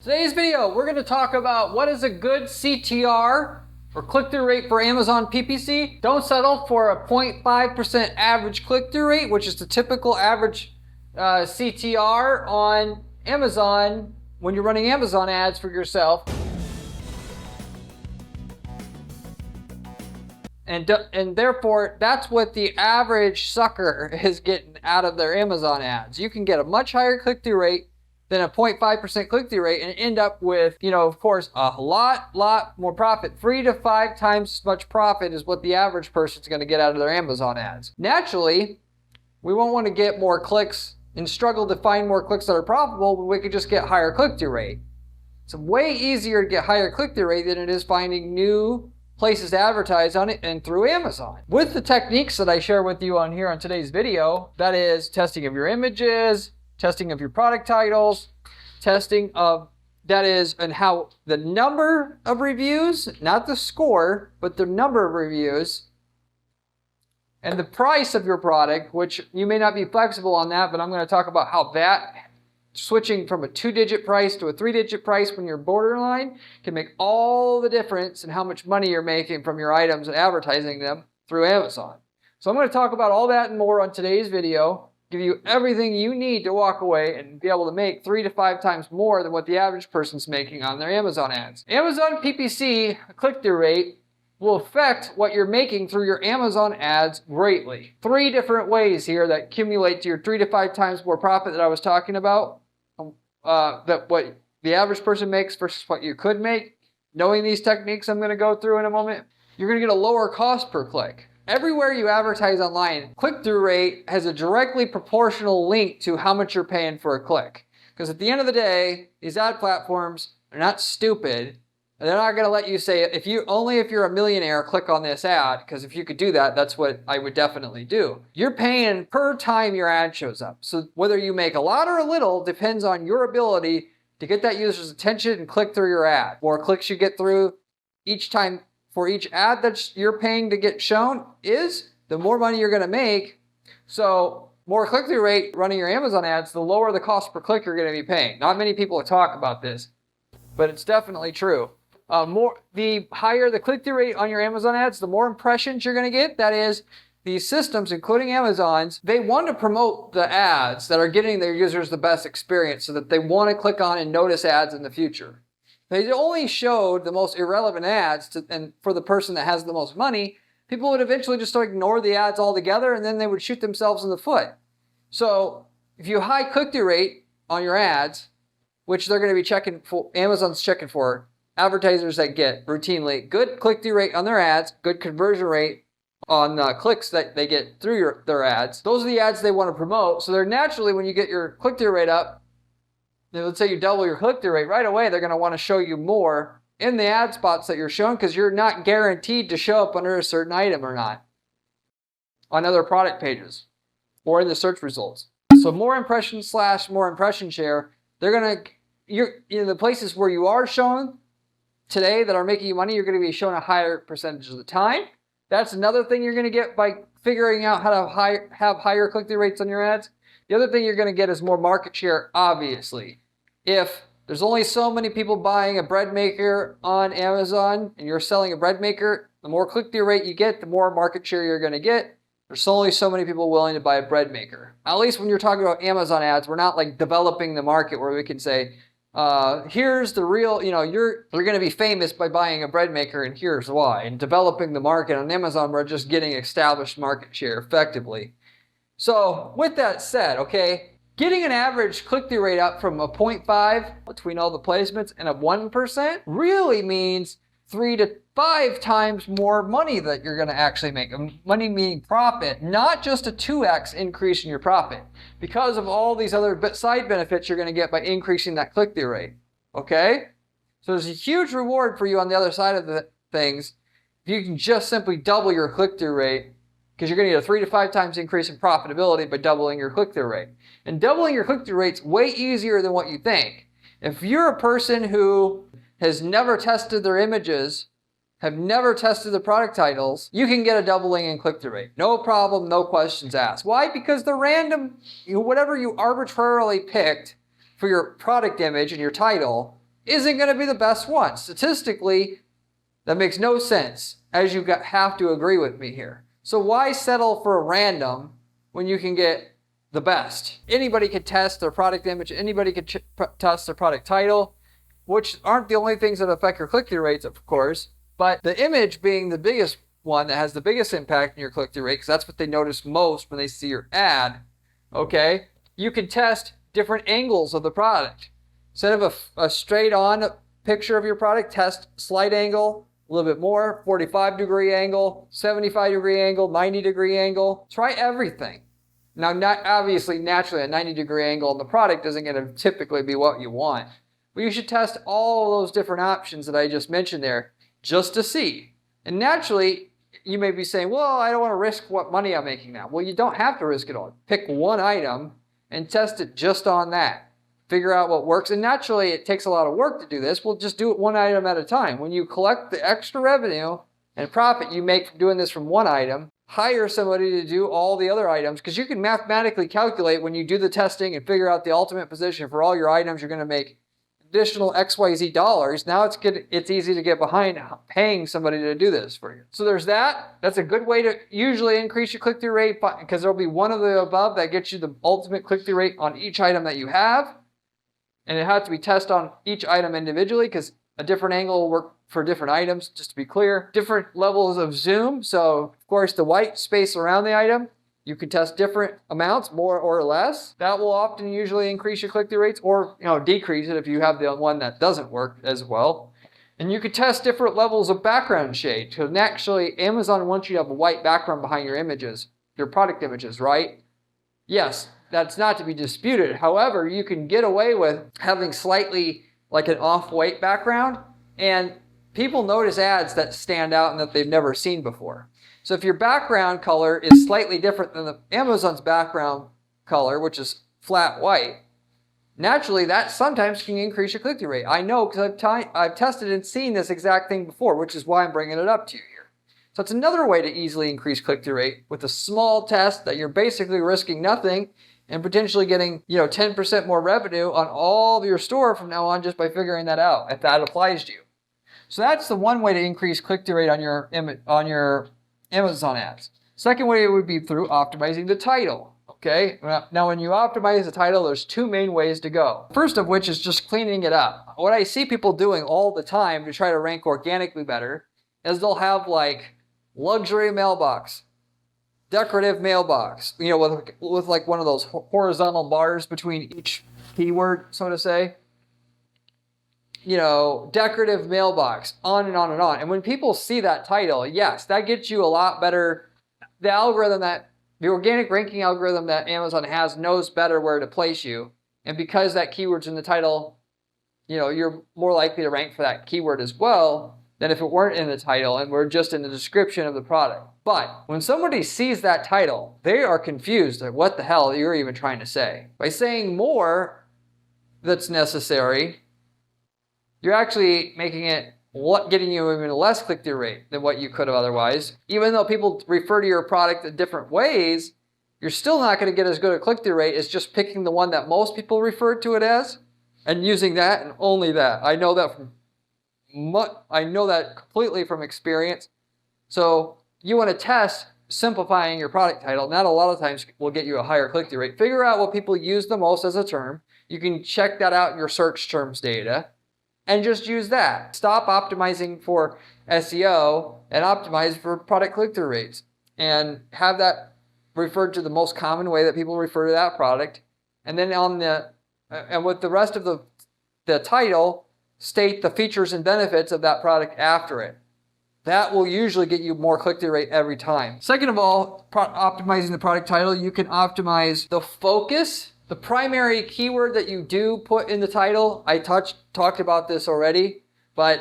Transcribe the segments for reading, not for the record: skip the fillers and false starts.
Today's video, we're going to talk about what is a good CTR or click-through rate for Amazon PPC. Don't settle for a 0.5% average click-through rate, which is the typical average CTR on Amazon when you're running Amazon ads for yourself. And therefore, that's what the average sucker is getting out of their Amazon ads. You can get a much higher click-through rate than a 0.5% click-through rate and end up with, of course, a lot more profit. 3 to 5 times as much profit is what the average person's going to get out of their Amazon ads. Naturally, we won't want to get more clicks and struggle to find more clicks that are profitable when we could just get higher click-through rate. It's way easier to get higher click-through rate than it is finding new places to advertise on it and through Amazon. With the techniques that I share with you on here on today's video, that is testing of your images, testing of your product titles, testing of, and how the number of reviews, not the score, but the number of reviews, and the price of your product, which you may not be flexible on that, but I'm going to talk about how that switching from a 2-digit price to a 3-digit price when you're borderline can make all the difference in how much money you're making from your items and advertising them through Amazon. So I'm going to talk about all that and more on today's video, give you everything you need to walk away and be able to make 3 to 5 times more than what the average person's making on their Amazon ads. Amazon PPC click-through rate will affect what you're making through your Amazon ads greatly. 3 different ways here that accumulate to your 3 to 5 times more profit that I was talking about. That what the average person makes versus what you could make. Knowing these techniques I'm going to go through in a moment, you're going to get a lower cost per click. Everywhere you advertise online, click-through rate has a directly proportional link to how much you're paying for a click. Because at the end of the day, these ad platforms are not stupid. They're not going to let you say, if you're a millionaire, click on this ad, because if you could do that, that's what I would definitely do. You're paying per time your ad shows up. So whether you make a lot or a little depends on your ability to get that user's attention and click through your ad. The more clicks you get through each time for each ad that you're paying to get shown the more money you're going to make. So more click-through rate running your Amazon ads, the lower the cost per click you're going to be paying. Not many people talk about this, but it's definitely true. The higher the click-through rate on your Amazon ads, the more impressions you're going to get. That is, these systems, including Amazon's, they want to promote the ads that are getting their users the best experience so that they want to click on and notice ads in the future. They only showed the most irrelevant ads and for the person that has the most money, people would eventually just ignore the ads altogether and then they would shoot themselves in the foot. So if you high click-through rate on your ads, which they're going to be checking for, Amazon's checking for, advertisers that get routinely good click-through rate on their ads, good conversion rate on clicks that they get through their ads. Those are the ads they want to promote. So they're naturally, when you get your click-through rate up, let's say you double your click-through rate, right away they're going to want to show you more in the ad spots that you're shown because you're not guaranteed to show up under a certain item or not on other product pages or in the search results. So more impressions / more impression share, they're going to, the places where you are shown today that are making you money, you're going to be shown a higher percentage of the time. That's another thing you're going to get by figuring out how to have higher click-through rates on your ads. The other thing you're going to get is more market share, obviously. If there's only so many people buying a bread maker on Amazon and you're selling a bread maker, the more click-through rate you get, the more market share you're going to get. There's only so many people willing to buy a bread maker. At least when you're talking about Amazon ads, we're not like developing the market where we can say, here's the real, you're going to be famous by buying a bread maker and here's why. And developing the market on Amazon, we're just getting established market share effectively. So with that said, okay, getting an average click-through rate up from a 0.5 between all the placements and a 1% really means 3 to 5 times more money that you're going to actually make. Money meaning profit, not just a 2x increase in your profit because of all these other side benefits you're going to get by increasing that click-through rate. Okay? So there's a huge reward for you on the other side of the things if you can just simply double your click-through rate, because you're going to get a 3 to 5 times increase in profitability by doubling your click-through rate. And doubling your click-through rate's way easier than what you think. If you're a person who has never tested their images, have never tested the product titles, you can get a doubling in click-through rate. No problem, no questions asked. Why? Because the random, whatever you arbitrarily picked for your product image and your title, isn't going to be the best one. Statistically, that makes no sense, as you have to agree with me here. So why settle for a random when you can get the best? Anybody could test their product image. Anybody could test their product title, which aren't the only things that affect your click-through rates, of course. But the image being the biggest one that has the biggest impact in your click-through rate, because that's what they notice most when they see your ad, okay? You can test different angles of the product. Instead of a straight-on picture of your product, test slight angle, a little bit more, 45-degree angle, 75-degree angle, 90-degree angle. Try everything. Now, obviously, naturally, a 90-degree angle on the product isn't going to typically be what you want. But you should test all those different options that I just mentioned there just to see. And naturally, you may be saying, well, I don't want to risk what money I'm making now. Well, you don't have to risk it all. Pick one item and test it just on that. Figure out what works. And naturally, it takes a lot of work to do this. We'll just do it one item at a time. When you collect the extra revenue and profit you make from doing this from one item, hire somebody to do all the other items, because you can mathematically calculate when you do the testing and figure out the ultimate position for all your items you're going to make additional XYZ dollars. Now it's easy to get behind paying somebody to do this for you. So there's that. That's a good way to usually increase your click-through rate, because there'll be one of the above that gets you the ultimate click-through rate on each item that you have. And it has to be tested on each item individually, because a different angle will work for different items, just to be clear. Different levels of zoom. So, of course, the white space around the item, you can test different amounts, more or less. That will often usually increase your click-through rates, or decrease it if you have the one that doesn't work as well. And you can test different levels of background shade. Because naturally, Amazon wants you to have a white background behind your images, your product images, right? Yes. That's not to be disputed. However, you can get away with having slightly like an off-white background, and people notice ads that stand out and that they've never seen before. So if your background color is slightly different than Amazon's background color, which is flat white, naturally that sometimes can increase your click-through rate. I know, because I've tested and seen this exact thing before, which is why I'm bringing it up to you here. So it's another way to easily increase click-through rate with a small test that you're basically risking nothing, and potentially getting 10% more revenue on all of your store from now on just by figuring that out, if that applies to you. So that's the one way to increase click-through rate on your Amazon ads. Second way would be through optimizing the title. Okay, now when you optimize the title, there's two main ways to go. First of which is just cleaning it up. What I see people doing all the time to try to rank organically better is they'll have like luxury mailbox, decorative mailbox, with like one of those horizontal bars between each keyword, so to say. Decorative mailbox, on and on and on. And when people see that title, yes, that gets you a lot better. The organic ranking algorithm that Amazon has knows better where to place you. And because that keyword's in the title, you're more likely to rank for that keyword as well than if it weren't in the title and were just in the description of the product. But when somebody sees that title, they are confused at what the hell you're even trying to say. By saying more that's necessary, you're actually making it getting you even less click-through rate than what you could have otherwise. Even though people refer to your product in different ways, you're still not going to get as good a click-through rate as just picking the one that most people refer to it as and using that and only that. I know that completely from experience. So you want to test simplifying your product title. That a lot of times will get you a higher click-through rate. Figure out what people use the most as a term. You can check that out in your search terms data and just use that. Stop optimizing for SEO and optimize for product click-through rates, and have that referred to the most common way that people refer to that product. And then and with the rest of the title, state the features and benefits of that product after it. That will usually get you more click-through rate every time. Second of all, optimizing the product title, you can optimize the focus, the primary keyword that you do put in the title. I talked about this already, but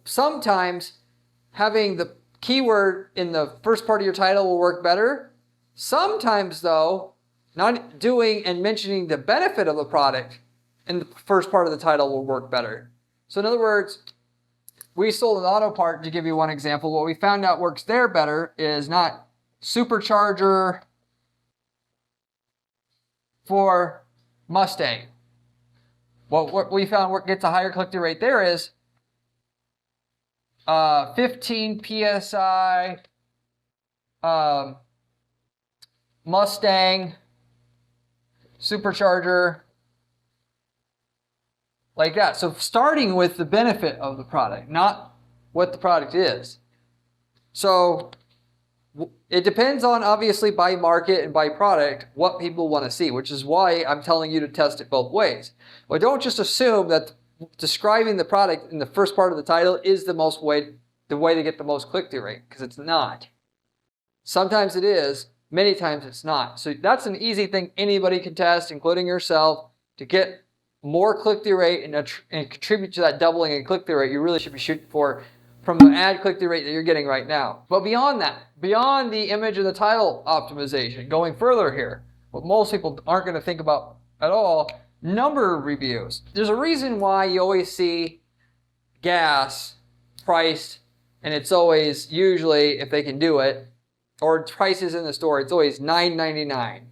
sometimes having the keyword in the first part of your title will work better. Sometimes, though, not doing and mentioning the benefit of the product in the first part of the title will work better. So in other words, we sold an auto part, to give you one example. What we found out works there better is not supercharger for Mustang. what we found gets a higher click-through rate there is 15 PSI Mustang supercharger, like that. So starting with the benefit of the product, not what the product is. So it depends on, obviously, by market and by product, what people want to see, which is why I'm telling you to test it both ways. But don't just assume that describing the product in the first part of the title is the way to get the most click-through rate, because it's not. Sometimes it is, many times it's not. So that's an easy thing anybody can test, including yourself, to get more click-through rate and contribute to that doubling in click-through rate you really should be shooting for from the ad click-through rate that you're getting right now. But beyond that, beyond the image and the title optimization, going further here, what most people aren't going to think about at all, number of reviews. There's a reason why you always see gas priced, and it's always, usually, if they can do it, or prices in the store, it's always $9.99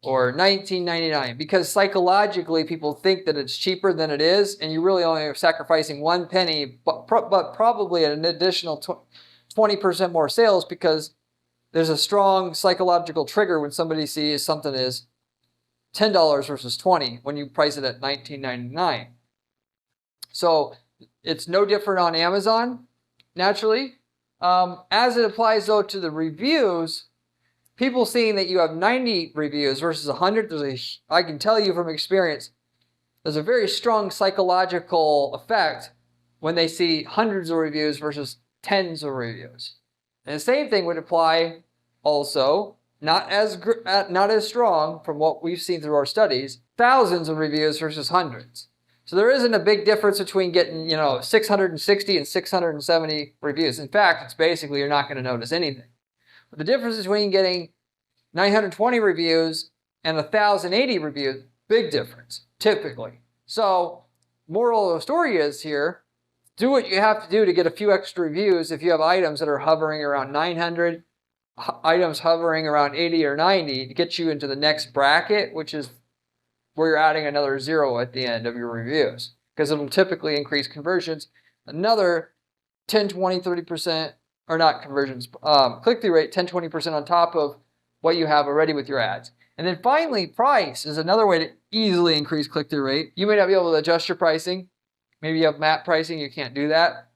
or $19.99, because psychologically people think that it's cheaper than it is, and you really only are sacrificing 1 penny, but probably an additional 20% more sales, because there's a strong psychological trigger when somebody sees something is $10 versus $20 when you price it at $19.99. So it's no different on Amazon, naturally. As it applies, though, to the reviews, people seeing that you have 90 reviews versus 100, I can tell you from experience, there's a very strong psychological effect when they see hundreds of reviews versus tens of reviews. And the same thing would apply also, not as strong from what we've seen through our studies, thousands of reviews versus hundreds. So there isn't a big difference between getting, 660 and 670 reviews. In fact, it's basically you're not going to notice anything. But the difference between getting 920 reviews and 1,080 reviews, big difference, typically. So, moral of the story is here, do what you have to do to get a few extra reviews if you have items that are hovering around 900, items hovering around 80 or 90 to get you into the next bracket, which is where you're adding another 0 at the end of your reviews, because it'll typically increase conversions another 10, 20, 30%, or not conversions, click-through rate 10, 20% on top of what you have already with your ads. And then finally, price is another way to easily increase click-through rate. You may not be able to adjust your pricing. Maybe you have MAP pricing, you can't do that.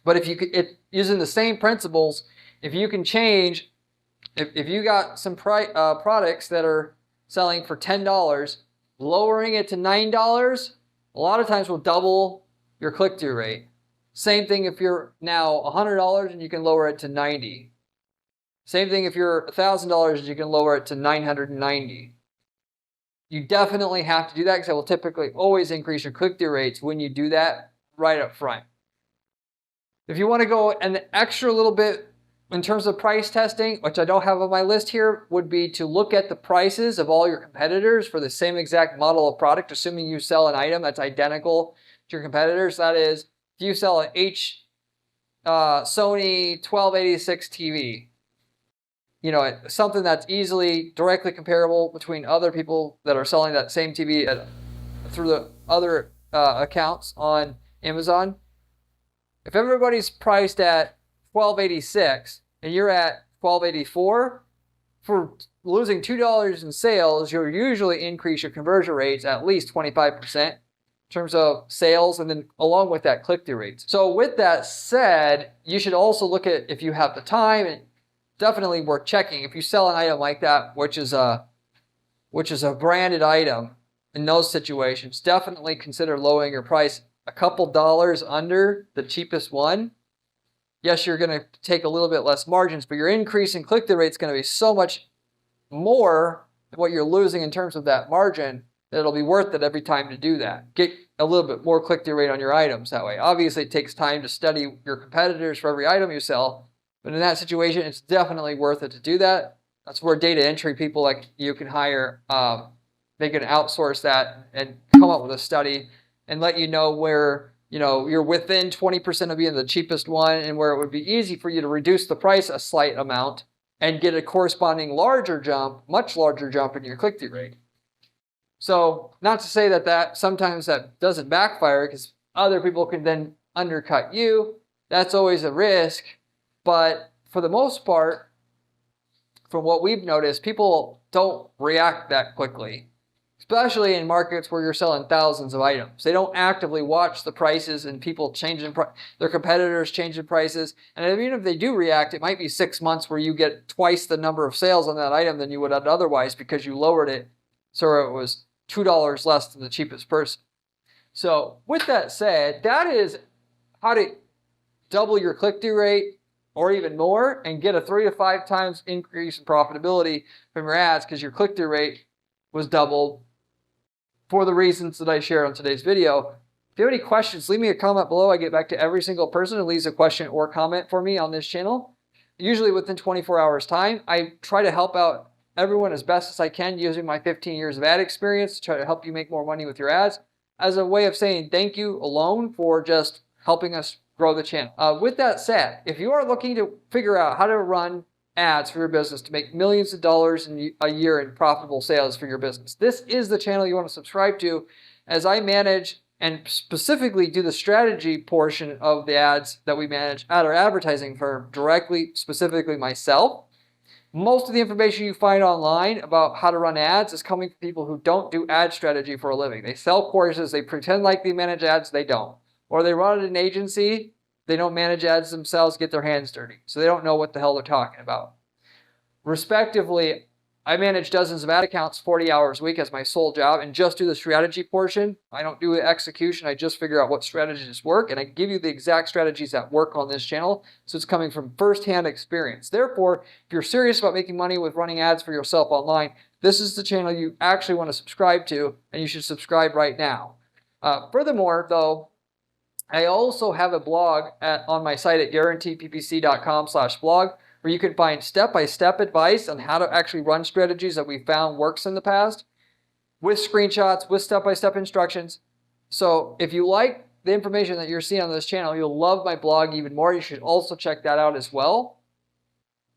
But if you could, using the same principles, if you can change, if you got some products that are selling for $10, lowering it to $9, a lot of times will double your click-through rate. Same thing if you're now $100 and you can lower it to $90. Same thing if you're $1,000 and you can lower it to $990. You definitely have to do that, because it will typically always increase your click-through rates when you do that right up front. If you want to go an extra little bit in terms of price testing, which I don't have on my list here, would be to look at the prices of all your competitors for the same exact model of product, assuming you sell an item that's identical to your competitors. That is, if you sell an Sony 1286 TV, something that's easily directly comparable between other people that are selling that same TV through the other accounts on Amazon. If everybody's priced at $12.86 and you're at $12.84, for losing $2 in sales, you'll usually increase your conversion rates at least 25% in terms of sales, and then along with that, click-through rates. So with that said, you should also look at, if you have the time, and definitely worth checking. If you sell an item like that, which is a branded item, in those situations, definitely consider lowering your price a couple dollars under the cheapest one. Yes, you're going to take a little bit less margins, but your increase in click-through rate is going to be so much more than what you're losing in terms of that margin that it'll be worth it every time to do that. Get a little bit more click-through rate on your items that way. Obviously, it takes time to study your competitors for every item you sell, but in that situation, it's definitely worth it to do that. That's where data entry people like you can hire. They can outsource that and come up with a study and let you know where you're within 20% of being the cheapest one, and where it would be easy for you to reduce the price a slight amount and get a corresponding much larger jump in your click-through rate. So not to say that sometimes that doesn't backfire, because other people can then undercut you. That's always a risk. But for the most part, from what we've noticed, people don't react that quickly, especially in markets where you're selling thousands of items. They don't actively watch the prices and people changing, their competitors changing prices. And even if they do react, it might be 6 months where you get twice the number of sales on that item than you would otherwise, because you lowered it so it was $2 less than the cheapest person. So with that said, that is how to double your click-through rate or even more and get a 3 to 5 times increase in profitability from your ads, because your click-through rate was doubled for the reasons that I shared on today's video. If you have any questions, leave me a comment below. I get back to every single person who leaves a question or comment for me on this channel, usually within 24 hours time. I try to help out everyone as best as I can using my 15 years of ad experience to try to help you make more money with your ads, as a way of saying thank you alone for just helping us grow the channel. With that said, if you are looking to figure out how to run ads for your business to make millions of dollars a year in profitable sales for your business, this is the channel you want to subscribe to, as I manage and specifically do the strategy portion of the ads that we manage at our advertising firm directly, specifically myself. Most of the information you find online about how to run ads is coming from people who don't do ad strategy for a living. They sell courses, they pretend like they manage ads, they don't. Or they run an agency, they don't manage ads themselves, get their hands dirty. So they don't know what the hell they're talking about. Respectively, I manage dozens of ad accounts 40 hours a week as my sole job and just do the strategy portion. I don't do the execution. I just figure out what strategies work, and I give you the exact strategies that work on this channel. So it's coming from firsthand experience. Therefore, if you're serious about making money with running ads for yourself online, this is the channel you actually want to subscribe to, and you should subscribe right now. Furthermore, though, I also have a blog on my site at guaranteedppc.com/blog, where you can find step-by-step advice on how to actually run strategies that we found works in the past, with screenshots, with step-by-step instructions. So if you like the information that you're seeing on this channel, you'll love my blog even more. You should also check that out as well.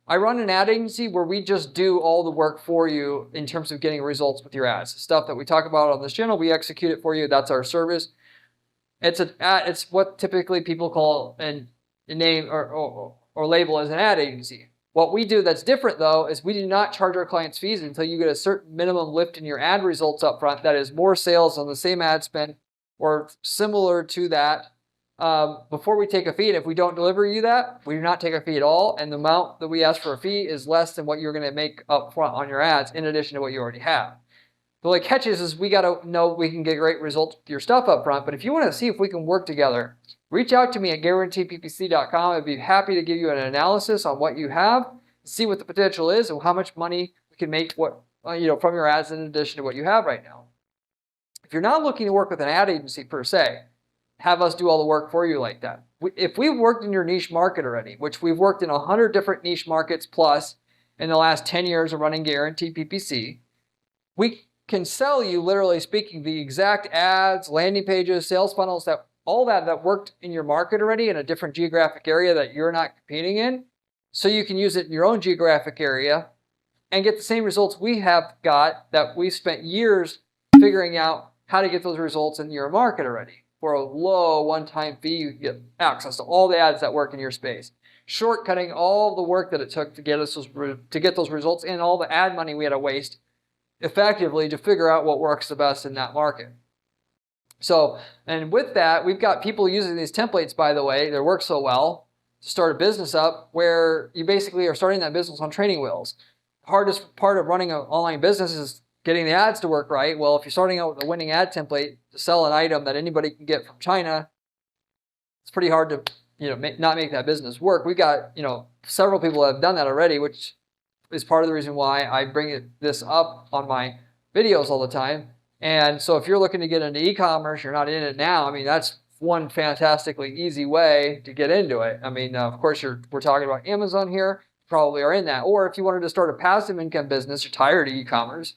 I run an ad agency where we just do all the work for you in terms of getting results with your ads. The stuff that we talk about on this channel, we execute it for you. That's our service. It's what typically people call a name or label as an ad agency. What we do that's different, though, is we do not charge our clients fees until you get a certain minimum lift in your ad results up front. That is more sales on the same ad spend or similar to that before we take a fee. And if we don't deliver you that, we do not take a fee at all. And the amount that we ask for a fee is less than what you're going to make up front on your ads, in addition to what you already have. The only catch is we got to know we can get great results with your stuff up front. But if you want to see if we can work together, reach out to me at guaranteedppc.com. I'd be happy to give you an analysis on what you have, see what the potential is, and how much money we can make from your ads in addition to what you have right now. If you're not looking to work with an ad agency per se, have us do all the work for you like that. If we've worked in your niche market already, which we've worked in 100 different niche markets plus in the last 10 years of running Guaranteed PPC, we can sell you, literally speaking, the exact ads, landing pages, sales funnels, all that worked in your market already in a different geographic area that you're not competing in, so you can use it in your own geographic area and get the same results we have got, that we've spent years figuring out how to get those results in your market already. For a low one-time fee, you get access to all the ads that work in your space, shortcutting all the work that it took to get those results and all the ad money we had to waste effectively to figure out what works the best in that market. So, and with that, we've got people using these templates, by the way, that work so well to start a business up, where you basically are starting that business on training wheels. Hardest part of running an online business is getting the ads to work right. Well, if you're starting out with a winning ad template to sell an item that anybody can get from China, it's pretty hard to not make that business work. We've got several people that have done that already, which is part of the reason why I bring this up on my videos all the time. And so if you're looking to get into e-commerce, you're not in it now, that's one fantastically easy way to get into it. Of course, we're talking about Amazon here, probably are in that. Or if you wanted to start a passive income business, you're tired of e-commerce,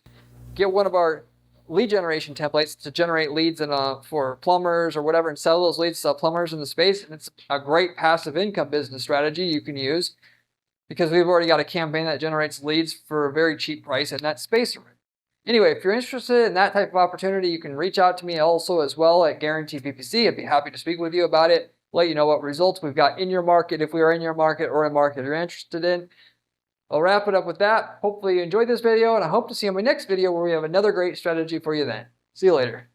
get one of our lead generation templates to generate leads for plumbers or whatever, and sell those leads to plumbers in the space. And it's a great passive income business strategy you can use, because we've already got a campaign that generates leads for a very cheap price in that space. Anyway, if you're interested in that type of opportunity, you can reach out to me also as well at Guarantee PPC. I'd be happy to speak with you about it, let you know what results we've got in your market, if we are in your market or a market you're interested in. I'll wrap it up with that. Hopefully you enjoyed this video, and I hope to see you in my next video where we have another great strategy for you then. See you later.